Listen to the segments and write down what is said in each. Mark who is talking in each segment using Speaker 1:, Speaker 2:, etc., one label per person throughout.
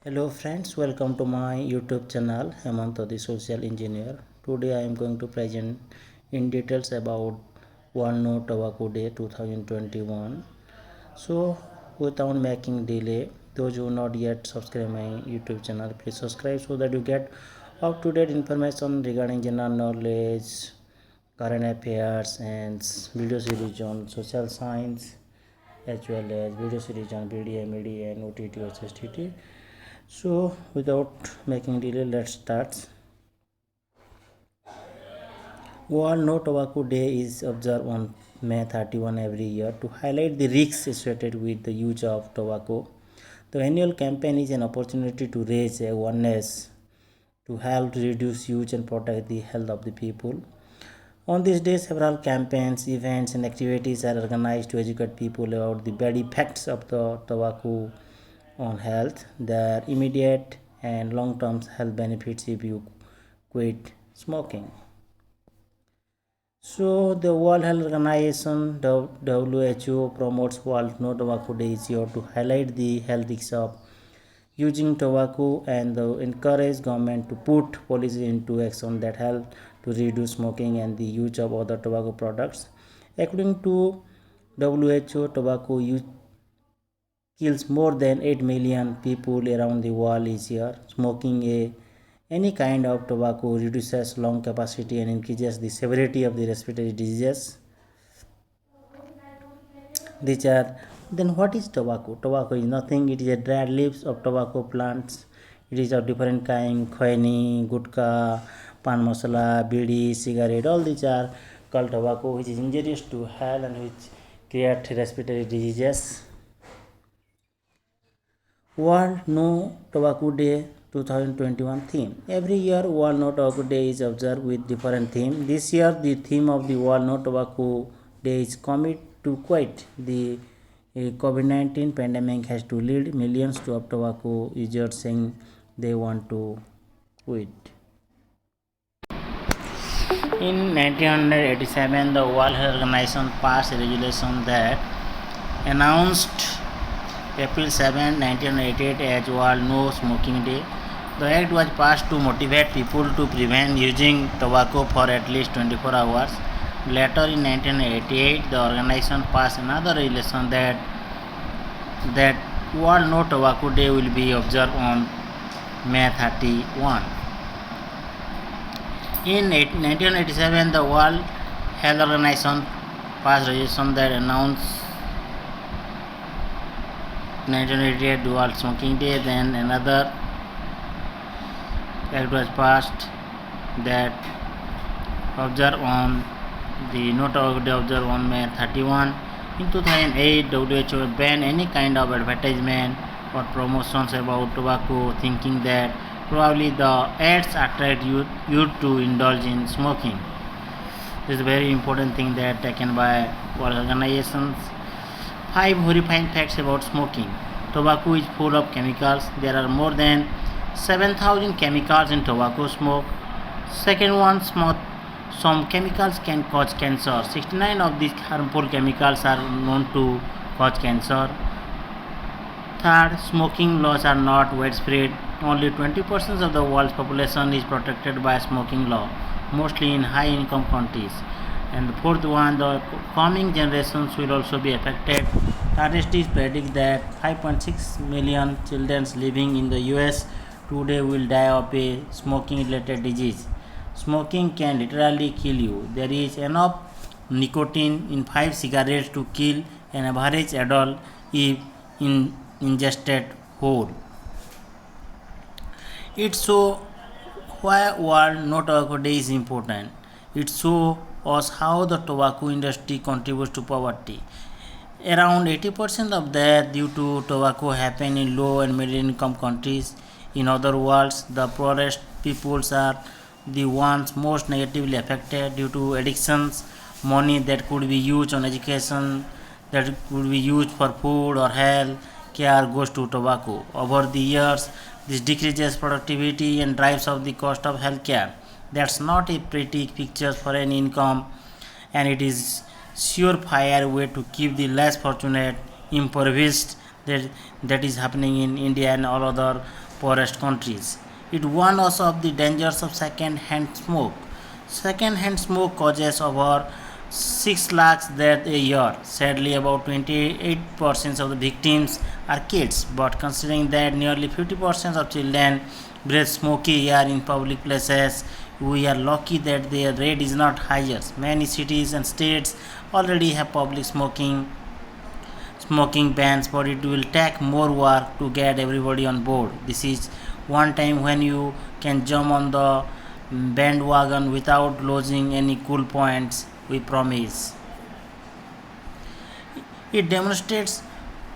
Speaker 1: Hello friends, welcome to my YouTube channel Hemant the Social Engineer. Today I am going to present in details about World No Tobacco Day 2021. So without making delay, those who not yet subscribe my YouTube channel, please subscribe so that you get up-to-date information regarding general knowledge, current affairs and video series on social science as well as video series on BDA, media and OTT or STT. So without making delay, let's start. World No Tobacco Day is observed on May 31 every year to highlight the risks associated with the use of tobacco. The annual campaign is an opportunity to raise awareness to help reduce use and protect the health of the people. On this day, several campaigns, events, and activities are organized to educate people about the bad effects of the tobacco on health, their immediate and long-term health benefits if you quit smoking. So, the World Health Organization (WHO) promotes World No Tobacco Day each year to highlight the health risks of using tobacco and encourage government to put policies into action that help to reduce smoking and the use of other tobacco products. According to WHO, tobacco use kills more than 8 million people around the world each year. Any kind of tobacco reduces lung capacity and increases the severity of the respiratory diseases. These are then what is tobacco? Tobacco is nothing. It is a dried leaves of tobacco plants. It is of different kind: khainie, gutka, pan masala, bidi, cigarette. All these are called tobacco, which is injurious to health and which create respiratory diseases. World No Tobacco Day 2021 theme. Every year, World No Tobacco Day is observed with different theme. This year, the theme of the World No Tobacco Day is commit to quit. The COVID-19 pandemic has to lead millions to of tobacco users saying they want to quit. In 1987, the World Health Organization passed a resolution that announced April 7, 1988 as World No Smoking Day. The act was passed to motivate people to prevent using tobacco for at least 24 hours. Later in 1988, the organization passed another resolution that World No Tobacco Day will be observed on May 31. In 1987, the World Health Organization passed a resolution that announced 1988 World Smoking Day. Then another act was passed that observed on the No Tobacco Day observed on May 31. In 2008, WHO banned any kind of advertisement or promotions about tobacco, thinking that probably the ads attract you to indulge in smoking. This is a very important thing that taken by World Organizations. 5 horrifying facts about smoking. Tobacco is full of chemicals. There are more than 7,000 chemicals in tobacco smoke. Second one, some chemicals can cause cancer. 69 of these harmful chemicals are known to cause cancer. Third, smoking laws are not widespread. Only 20% of the world's population is protected by smoking law, mostly in high-income countries. And the fourth one, the coming generations will also be affected. Statistics predict that 5.6 million children living in the US today will die of a smoking-related disease. Smoking can literally kill you. There is enough nicotine in 5 cigarettes to kill an average adult if ingested whole. It's so why World No Tobacco Day is important. It shows us how the tobacco industry contributes to poverty. Around 80% of deaths due to tobacco happen in low and middle income countries. In other words, the poorest peoples are the ones most negatively affected due to addictions. Money that could be used on education, that could be used for food or health care goes to tobacco. Over the years, this decreases productivity and drives up the cost of healthcare. That's not a pretty picture for an income, and it is surefire way to keep the less fortunate impoverished. That is happening in India and all other poorest countries. It warned us of the dangers of second-hand smoke. Second-hand smoke causes over 6 lakhs deaths a year. Sadly, about 28% of the victims are kids, but considering that nearly 50% of children breathe smoky air in public places, we are lucky that their rate is not higher. Many cities and states already have public smoking bans, but it will take more work to get everybody on board. This is one time when you can jump on the bandwagon without losing any cool points, we promise. It demonstrates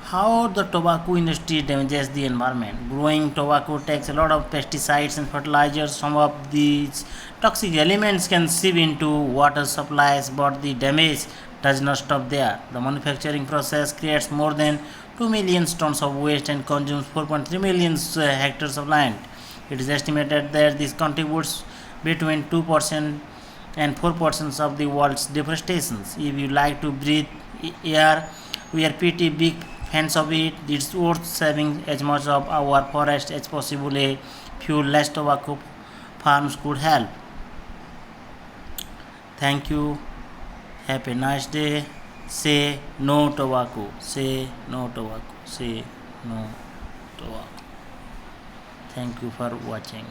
Speaker 1: how the tobacco industry damages the environment. Growing tobacco takes a lot of pesticides and fertilizers. Some of these toxic elements can seep into water supplies, but the damage does not stop there. The manufacturing process creates more than 2 million tons of waste and consumes 4.3 million hectares of land. It is estimated that this contributes between 2% and 4% of the world's deforestation. If you like to breathe air, we are pretty big fans of it. It's worth saving as much of our forest as possible. A few less tobacco farms could help. Thank you. Have a nice day. Say no tobacco. Say no tobacco. Say no tobacco. Thank you for watching.